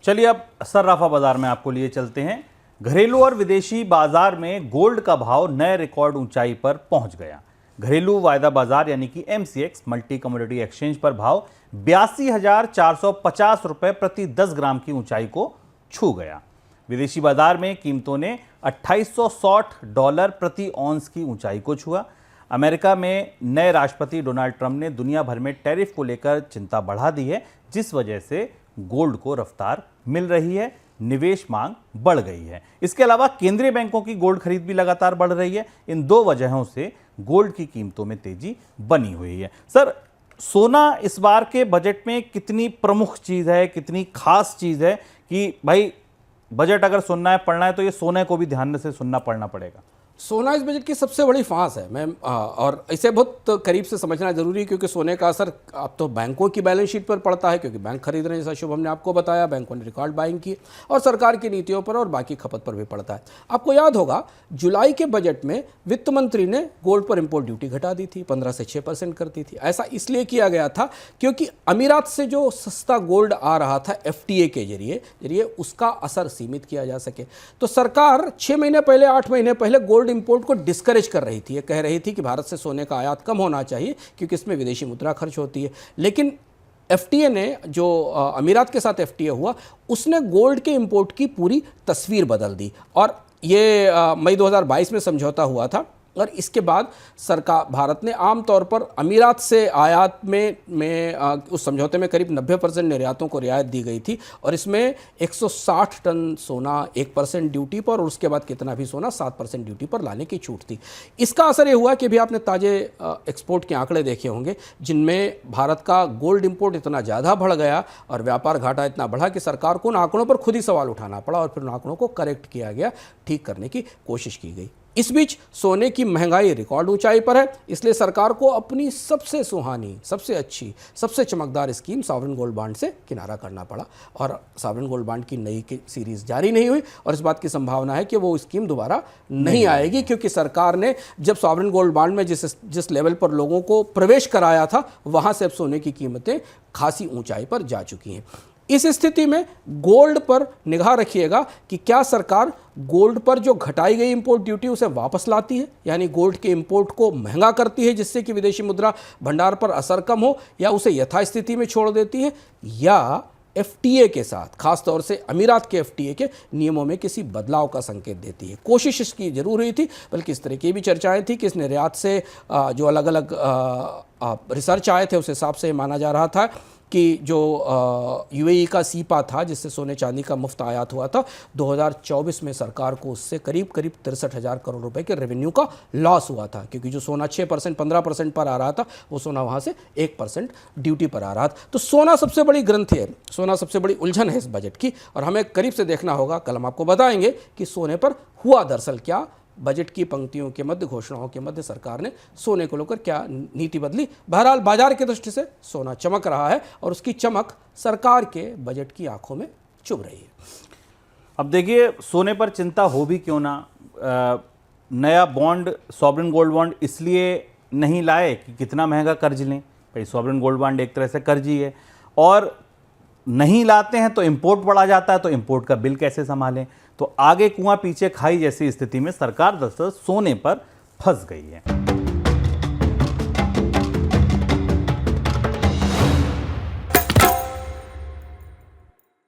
चलिए अब सर्राफा बाजार में आपको लिए चलते हैं। घरेलू और विदेशी बाजार में गोल्ड का भाव नए रिकॉर्ड ऊंचाई पर पहुंच गया। घरेलू वायदा बाजार यानी कि MCX मल्टी कमोडिटी एक्सचेंज पर भाव 82,450 रुपए प्रति 10 ग्राम की ऊंचाई को छू गया। विदेशी बाजार में कीमतों ने $2860 प्रति ऑन्स की ऊंचाई को छुआ। अमेरिका में नए राष्ट्रपति डोनाल्ड ट्रंप ने दुनिया भर में टैरिफ को लेकर चिंता बढ़ा दी है, जिस वजह से गोल्ड को रफ्तार मिल रही है, निवेश मांग बढ़ गई है। इसके अलावा केंद्रीय बैंकों की गोल्ड खरीद भी लगातार बढ़ रही है। इन दो वजहों से गोल्ड की कीमतों में तेजी बनी हुई है। सर, सोना इस बार के बजट में कितनी प्रमुख चीज है, कितनी खास चीज है कि भाई बजट अगर सुनना है, पढ़ना है तो ये सोने को भी ध्यान से सुनना पड़ना पड़ेगा? सोना इस बजट की सबसे बड़ी फांस है। और इसे बहुत करीब से समझना जरूरी है, क्योंकि सोने का असर अब तो बैंकों की बैलेंस शीट पर पड़ता है, क्योंकि बैंक खरीद रहे हैं, जैसा शुभ हमने आपको बताया, बैंकों ने रिकॉर्ड बाइंग की, और सरकार की नीतियों पर और बाकी खपत पर भी पड़ता है। आपको याद होगा जुलाई के बजट में वित्त मंत्री ने गोल्ड पर इंपोर्ट ड्यूटी घटा दी थी, 15 से 6% कर दी थी। ऐसा इसलिए किया गया था क्योंकि अमीरात से जो सस्ता गोल्ड आ रहा था FTA के जरिए उसका असर सीमित किया जा सके। तो सरकार 6 महीने पहले, 8 महीने पहले गोल्ड इंपोर्ट को डिस्करेज कर रही थी। ये कह रही थी कि भारत से सोने का आयात कम होना चाहिए क्योंकि इसमें विदेशी मुद्रा खर्च होती है। लेकिन FTA ने, जो अमीरात के साथ FTA हुआ, उसने गोल्ड के इंपोर्ट की पूरी तस्वीर बदल दी। और ये मई 2022 में समझौता हुआ था, और इसके बाद सरकार भारत ने आमतौर पर अमीरात से आयात में उस समझौते में करीब 90% निर्यातों को रियायत दी गई थी, और इसमें 160 टन सोना 1% ड्यूटी पर, और उसके बाद कितना भी सोना 7% ड्यूटी पर लाने की छूट थी। इसका असर ये हुआ कि भी आपने ताजे एक्सपोर्ट के आंकड़े देखे होंगे, जिनमें भारत का गोल्ड इंपोर्ट इतना ज़्यादा बढ़ गया और व्यापार घाटा इतना बढ़ा कि सरकार को उन आंकड़ों पर खुद ही सवाल उठाना पड़ा, और फिर उन आंकड़ों को करेक्ट किया गया, ठीक करने की कोशिश की गई। इस बीच सोने की महंगाई रिकॉर्ड ऊंचाई पर है, इसलिए सरकार को अपनी सबसे सुहानी, सबसे अच्छी, सबसे चमकदार स्कीम सॉवरेन गोल्ड बॉन्ड से किनारा करना पड़ा। और सॉवरेन गोल्ड बॉन्ड की नई सीरीज जारी नहीं हुई, और इस बात की संभावना है कि वो स्कीम दोबारा नहीं आएगी, क्योंकि सरकार ने जब सॉवरेन गोल्ड बॉन्ड में जिस लेवल पर लोगों को प्रवेश कराया था, वहां से अब सोने की कीमतें खासी ऊंचाई पर जा चुकी हैं। इस स्थिति में गोल्ड पर निगाह रखिएगा कि क्या सरकार गोल्ड पर जो घटाई गई इंपोर्ट ड्यूटी उसे वापस लाती है, यानी गोल्ड के इंपोर्ट को महंगा करती है जिससे कि विदेशी मुद्रा भंडार पर असर कम हो, या उसे यथास्थिति में छोड़ देती है, या FTA के साथ, खासतौर से अमीरात के FTA के नियमों में किसी बदलाव का संकेत देती है। कोशिश इसकी जरूर हुई थी, बल्कि इस तरह की भी चर्चाएं थी कि इस निर्यात से जो अलग अलग रिसर्च आए थे, उस हिसाब से माना जा रहा था कि जो UAE का सीपा था, जिससे सोने चांदी का मुफ्त आयात हुआ था, 2024 में सरकार को उससे करीब 63,000 करोड़ रुपए के रेवेन्यू का लॉस हुआ था, क्योंकि जो सोना 6% 15% पर आ रहा था, वो सोना वहाँ से 1% ड्यूटी पर आ रहा था। तो सोना सबसे बड़ी ग्रंथि है, सोना सबसे बड़ी उलझन है इस बजट की, और हमें करीब से देखना होगा। कल हम आपको बताएंगे कि सोने पर हुआ दरअसल क्या, बजट की पंक्तियों के मध्य, घोषणाओं के मध्य सरकार ने सोने को लेकर क्या नीति बदली। बहरहाल बाजार की दृष्टि से सोना चमक रहा है, और उसकी चमक सरकार के बजट की आंखों में चुभ रही है। अब देखिए, सोने पर चिंता हो भी क्यों ना, नया बॉन्ड, सॉवरेन गोल्ड बॉन्ड इसलिए नहीं लाए कि कितना महंगा कर्ज लें। भाई सॉवरेन गोल्ड बॉन्ड एक तरह से कर्ज ही है, और नहीं लाते हैं तो इंपोर्ट बढ़ा जाता है, तो इंपोर्ट का बिल कैसे संभालें। तो आगे कुआं पीछे खाई जैसी स्थिति में सरकार दरअसल सोने पर फंस गई है।